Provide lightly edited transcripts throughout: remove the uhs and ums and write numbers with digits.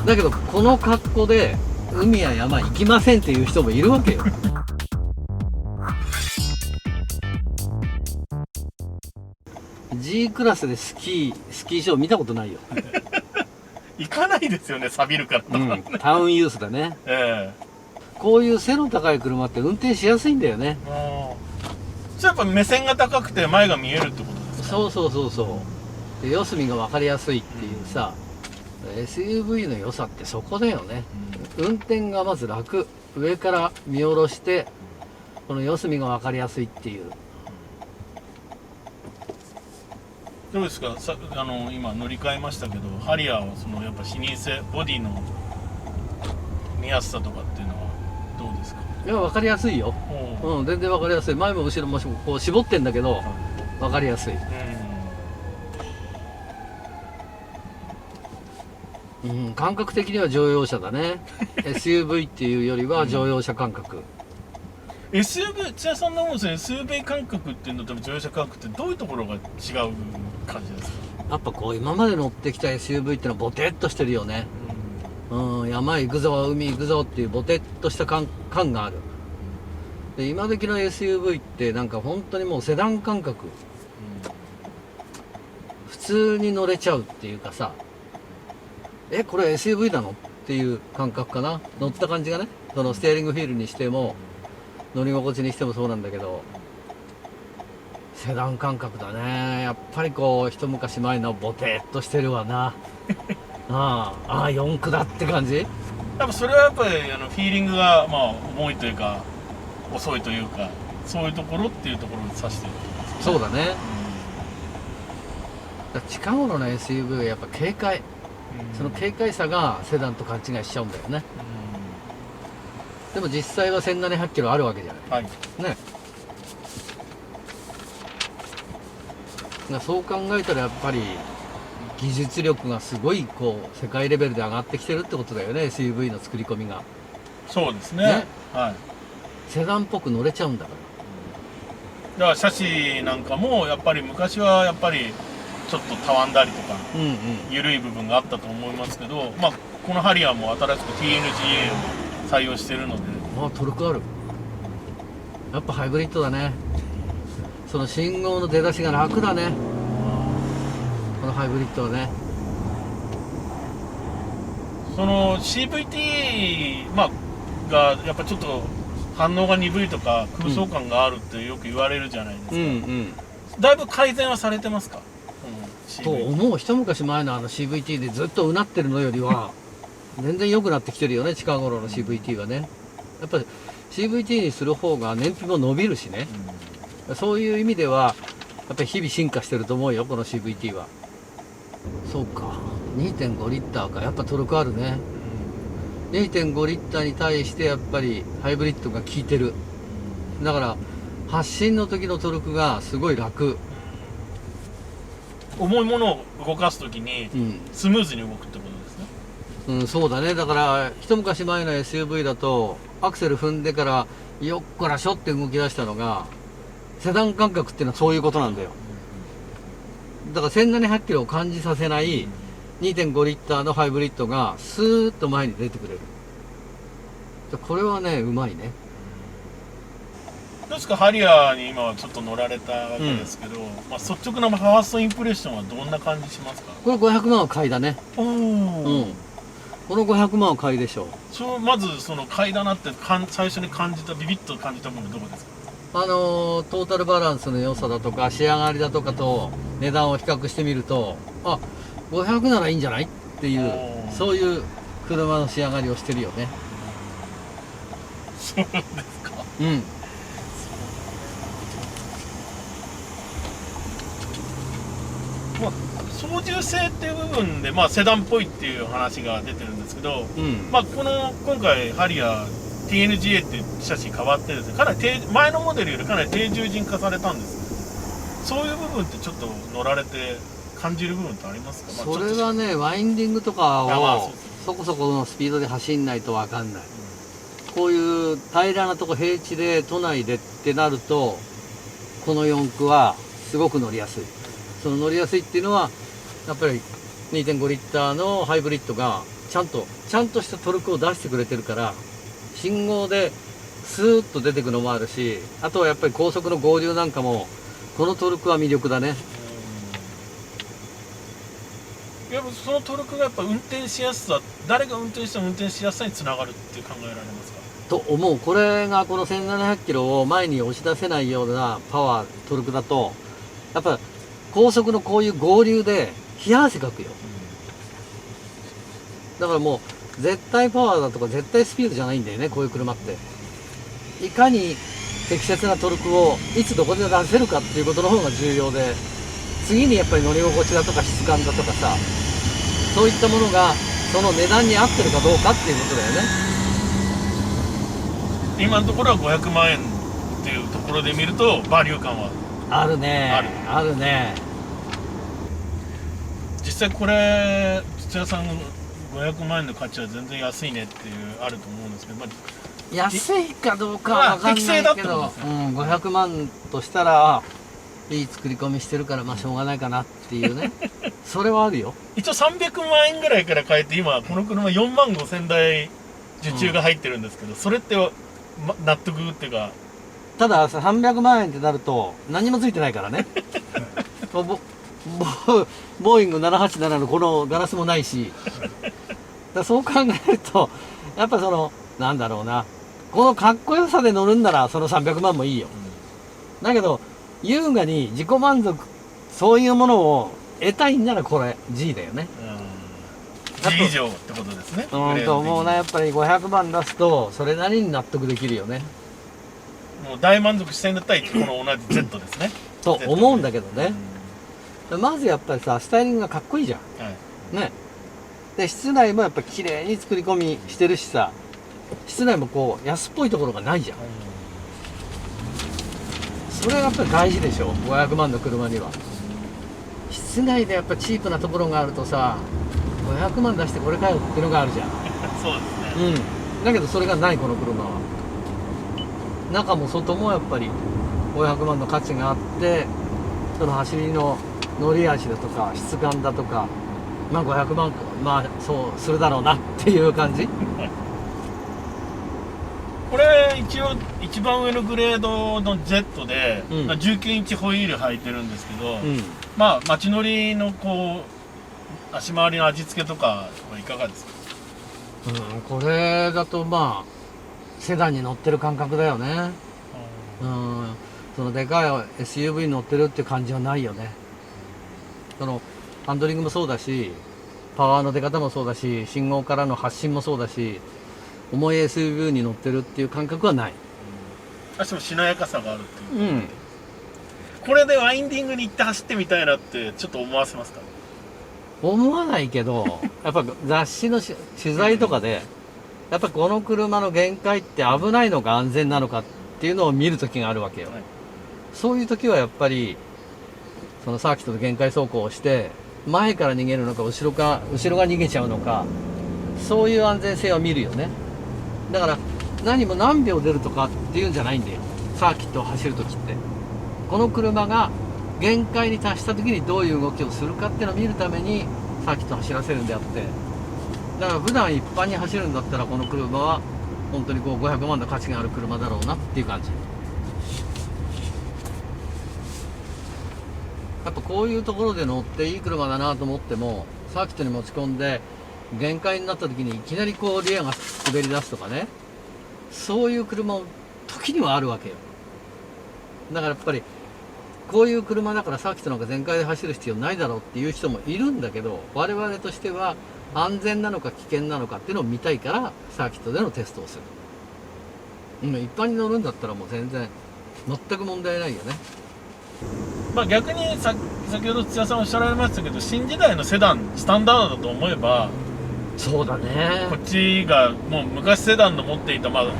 だけどこの格好で海や山行きませんっていう人もいるわけよ。G クラスでスキー場見たことないよ。行かないですよね、錆びるからとか、うん、タウンユースだね。こういう背の高い車って運転しやすいんだよね。じゃあやっぱ目線が高くて前が見えるってことですか？そうそうそうそう。で四隅が分かりやすいっていうさ、SUV の良さってそこだよね。運転がまず楽、上から見下ろしてこの四隅が分かりやすいっていう。どうですか、今乗り換えましたけど、ハリアーはそのやっぱ視認性、ボディの見やすさとかっていうのはどうですか？いや分かりやすいよ。うん、全然分かりやすい。前も後ろもこう絞ってんだけど分かりやすい。うん、感覚的には乗用車だね。SUV っていうよりは乗用車感覚。SUV、千谷さんの思うんですよね、SUV 感覚っていうのと乗用車感覚ってどういうところが違う感じですか？やっぱこう今まで乗ってきた SUV ってのはボテッとしてるよね。うん、山行くぞ海行くぞっていうボテッとした感がある。で今時の SUV ってなんか本当にもうセダン感覚、普通に乗れちゃうっていうかさ、これ SUV なのっていう感覚かな。乗った感じがね、そのステアリングフィールにしても乗り心地にしてもそうなんだけど、セダン感覚だね。やっぱりこう一昔前のボテッとしてるわな。四駆だって感じ。やっぱそれはやっぱりフィーリングがまあ重いというか遅いというか、そういうところっていうところを指してるってことですか？そうだね。近頃の SUV はやっぱ軽快、その軽快さがセダンと勘違いしちゃうんだよね。でも実際は1700キロあるわけじゃない、ね。そう考えたらやっぱり技術力がすごいこう世界レベルで上がってきてるってことだよね。 SUV の作り込みが。そうですね。セダンっぽく乗れちゃうんだから。だからシャシなんかもやっぱり昔はやっぱりちょっとたわんだりとか緩い部分があったと思いますけど、まあこのハリアーも新しく TNGA を採用してるので、トルクある。やっぱハイブリッドだね。その信号の出だしが楽だね、このハイブリッドはね。その CVT、がやっぱちょっと反応が鈍いとか空想感があるってよく言われるじゃないですか。だいぶ改善はされてますか？と思う。一昔前のCVT でずっとうなってるのよりは全然良くなってきてるよね、近頃の CVT はね。やっぱり CVT にする方が燃費も伸びるしね、そういう意味ではやっぱり日々進化してると思うよ、この CVT は。そうか、2.5 リッターか。やっぱトルクあるね。2.5 リッターに対してやっぱりハイブリッドが効いてる。だから発進の時のトルクがすごい楽。重いものを動かす時にスムーズに動くってことですね。そうだね。だから一昔前の SUV だとアクセル踏んでからよっこらしょって動き出したのが、セダン感覚っていうのはそういうことなんだよ。だから1700キロを感じさせない 2.5 リッターのハイブリッドがスーッと前に出てくれる。これはね、うまいね。どうですか、ハリアーに今はちょっと乗られたわけですけど、率直なファーストインプレッションはどんな感じしますか？これ500万は買いだね。この500万は買いでしょう。まずその買いだなって最初に感じた、ビビッと感じたものはどこですか？トータルバランスの良さだとか仕上がりだとかと値段を比較してみると、500ならいいんじゃないっていう、そういう車の仕上がりをしてるよね。そうですか。操縦性っていう部分で、セダンっぽいっていう話が出てるんですけど、今回ハリアー TNGA っていうシャシ変わってですね、かなり前のモデルよりかなり低重人化されたんです。そういう部分ってちょっと乗られて感じる部分ってありますか？それはね、ワインディングとかをそこそこのスピードで走んないと分かんない。こういう平らなとこ、平地で都内でってなるとこの四駆はすごく乗りやすい。その乗りやすいっていうのはやっぱり 2.5 リッターのハイブリッドがちゃんとしたトルクを出してくれてるから、信号でスーッと出てくのもあるし、あとはやっぱり高速の合流なんかもこのトルクは魅力だね。やっぱそのトルクがやっぱ運転しやすさ、誰が運転しても運転しやすさにつながるって考えられますか？と思う。これがこの1700キロを前に押し出せないようなパワートルクだと、やっぱ高速のこういう合流で冷や汗かくよ。だからもう絶対パワーだとか絶対スピードじゃないんだよね、こういう車って。いかに適切なトルクをいつどこで出せるかっていうことの方が重要で、次にやっぱり乗り心地だとか質感だとかさ、そういったものがその値段に合ってるかどうかっていうことだよね。今のところは500万円っていうところで見るとバリュー感はあるね。あるね。実際これ土屋さんの500万円の価値は全然安いねっていうあると思うんですけど、安いかどうかは分かんないけど、適正だってことですね。500万としたらいい作り込みしてるからまあしょうがないかなっていうねそれはあるよ。一応300万円ぐらいから買えて、今この車4万5千台受注が入ってるんですけど、それって納得っていうか。ただ300万円ってなると何もついてないからねボーイング787のこのガラスもないしだそう考えるとやっぱそのなんだろうな、このかっこよさで乗るんならその300万もいいよ、だけど優雅に自己満足、そういうものを得たいんならこれ G だよね。G 以上ってことですね。と思うな。やっぱり500万出すとそれなりに納得できるよね。もう大満足したいんだったらこの同じ Z ですねと思うんだけどね、まずやっぱりさスタイリングがかっこいいじゃん、はい、ね。で室内もやっぱ綺麗に作り込みしてるしさ、室内もこう安っぽいところがないじゃん、それがやっぱり大事でしょ、500万の車には。室内でやっぱチープなところがあるとさ、500万出してこれかよっていうのがあるじゃんそうですね。だけどそれがないこの車は。中も外もやっぱり500万の価値があって、その走りの乗り味だとか質感だとか、まあ500万まあそうするだろうなっていう感じこれ一応一番上のグレードの Z で、19インチホイール履いてるんですけど、まあ街乗りのこう足回りの味付けとかはいかがですか？これだとまあセダンに乗ってる感覚だよね。そのでかい SUV に乗ってるって感じはないよね。そのハンドリングもそうだし、パワーの出方もそうだし、信号からの発信もそうだし、重い SUV に乗ってるっていう感覚はない。足もしなやかさがあるっていう、これでワインディングに行って走ってみたいなってちょっと思わせますか？思わないけどやっぱ雑誌の取材とかで、やっぱこの車の限界って危ないのか安全なのかっていうのを見るときがあるわけよ、そういう時はやっぱりそのサーキットの限界走行をして前から逃げるのか後ろが逃げちゃうのか、そういう安全性は見るよね。だから何も何秒出るとかっていうんじゃないんだよ、サーキットを走る時って。この車が限界に達した時にどういう動きをするかっていうのを見るためにサーキットを走らせるんであって、だから普段一般に走るんだったらこの車は本当にこう500万の価値がある車だろうなっていう感じ。やっぱこういうところで乗っていい車だなと思っても、サーキットに持ち込んで限界になった時にいきなりこうリアが滑り出すとかね、そういう車も時にはあるわけよ。だからやっぱりこういう車だからサーキットなんか全開で走る必要ないだろうっていう人もいるんだけど、我々としては安全なのか危険なのかっていうのを見たいからサーキットでのテストをする。一般に乗るんだったらもう全く問題ないよね。まあ逆に先ほど土屋さんおっしゃられましたけど、新時代のセダンスタンダードだと思えば、そうだね、こっちがもう昔セダンの持っていた、まあ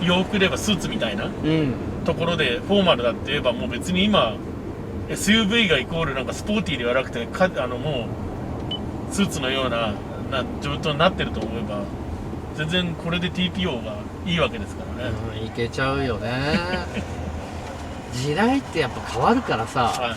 洋服で言えばスーツみたいな、ところでフォーマルだって言えば、もう別に今 SUV がイコールなんかスポーティーではなくてもうスーツのような状況になってると思えば、全然これで TPO がいいわけですからね。いけちゃうよね時代ってやっぱ変わるからさ、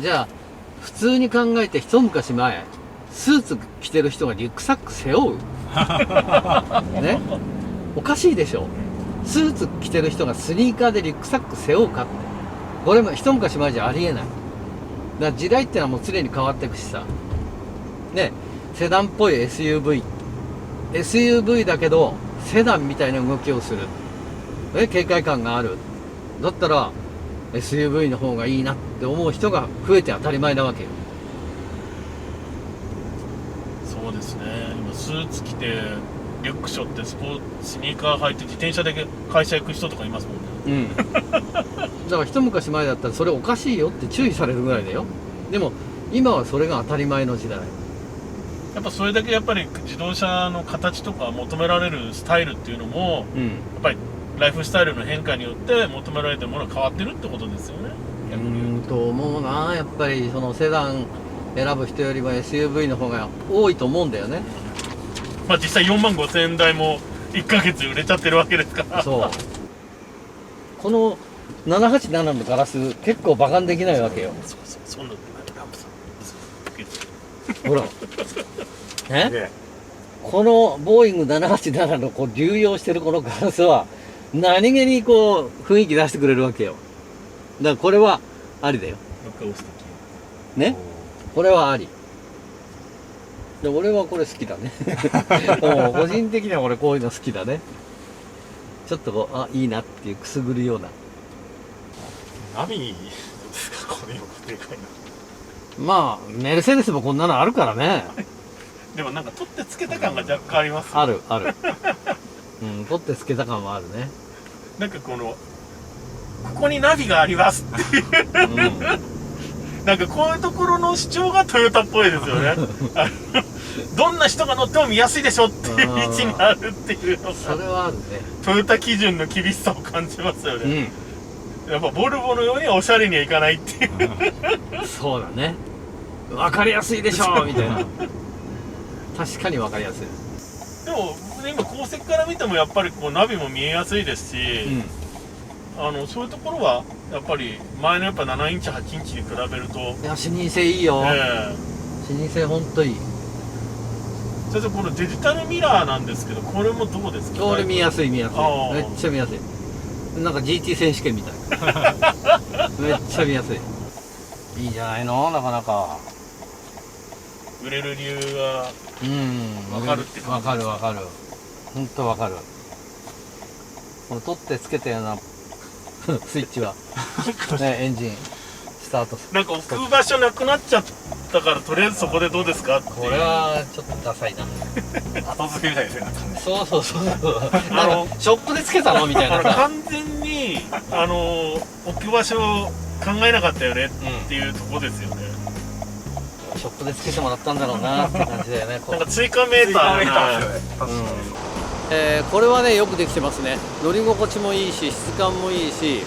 じゃあ普通に考えて一昔前スーツ着てる人がリュックサック背負うね、おかしいでしょ。スーツ着てる人がスニーカーでリュックサック背負うかって、これも一昔前じゃありえない。だから時代ってのはもう常に変わっていくしさね。セダンっぽい SUV だけどセダンみたいな動きをする、警戒感がある。だったら SUV の方がいいなって思う人が増えて当たり前なわけよ。そうですね。今スーツ着てリュック背負ってスニーカー履いて自転車で会社行く人とかいますもんね。だから一昔前だったらそれおかしいよって注意されるぐらいだよ。でも今はそれが当たり前の時代。やっぱそれだけやっぱり自動車の形とか求められるスタイルっていうのも、やっぱりライフスタイルの変化によって求められてるものが変わってるってことですよね。と思うな。やっぱりそのセダン選ぶ人よりも SUV の方が多いと思うんだよね。まあ実際4万5千円台も1ヶ月売れちゃってるわけですから。そうこの787のガラス結構馬鹿にできないわけよ。そんなランプさんほらこのボーイング787のこう流用してるこのガラスは何気にこう雰囲気出してくれるわけよ。だからこれはありだよね。これはありで、俺はこれ好きだねもう個人的には俺こういうの好きだね。ちょっとこういいなっていうくすぐるような。ナビですか、これよくでかいな。まあメルセデスもこんなのあるからねでもなんか取ってつけた感が若干あります、ね、ある取ってつけた感はあるね。なんかここにナビがありますっていうなんかこういうところの主張がトヨタっぽいですよねどんな人が乗っても見やすいでしょっていう位置にあるっていうのが、それはあるね。トヨタ基準の厳しさを感じますよね、やっぱボルボのようにおしゃれにはいかないっていうそうだね。分かりやすいでしょみたいな確かに分かりやすい。でも今後席から見てもやっぱりこうナビも見えやすいですし、そういうところはやっぱり前のやっぱ7インチ8インチに比べると、いや視認性いいよ、視認性ほんといい。先生このデジタルミラーなんですけど、これもどうですか？これ見やすいめっちゃ見やすい。なんか GT 選手権みたいめっちゃ見やすい。いいじゃないの、なかなか売れる理由が分かるって分かるほんと分かる。この取ってつけたようなスイッチはね、エンジンスタートする。なんか置く場所なくなっちゃったから、とりあえずそこでどうですかっていう。これはちょっとダサいな後付けみたいですね、なんかね。そうショップでつけたのみたいなさ完全に置く場所を考えなかったよねっていうところですよね、ショップでつけてもらったんだろうなって感じだよねなんか追加メーターがこれはねよくできてますね。乗り心地もいいし質感もいいし、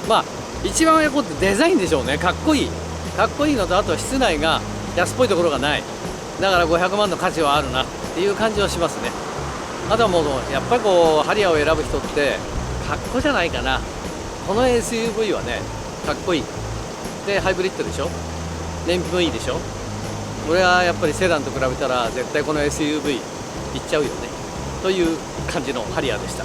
まあ一番やこってデザインでしょうね。かっこいいのと、あとは室内が安っぽいところがない。だから500万の価値はあるなっていう感じはしますね。あとはもうやっぱりこうハリアーを選ぶ人ってかっこじゃないかな。この SUV はねかっこいいで、ハイブリッドでしょ、燃費もいいでしょ。俺はやっぱりセダンと比べたら絶対この SUV いっちゃうよねという感じのハリアーでした。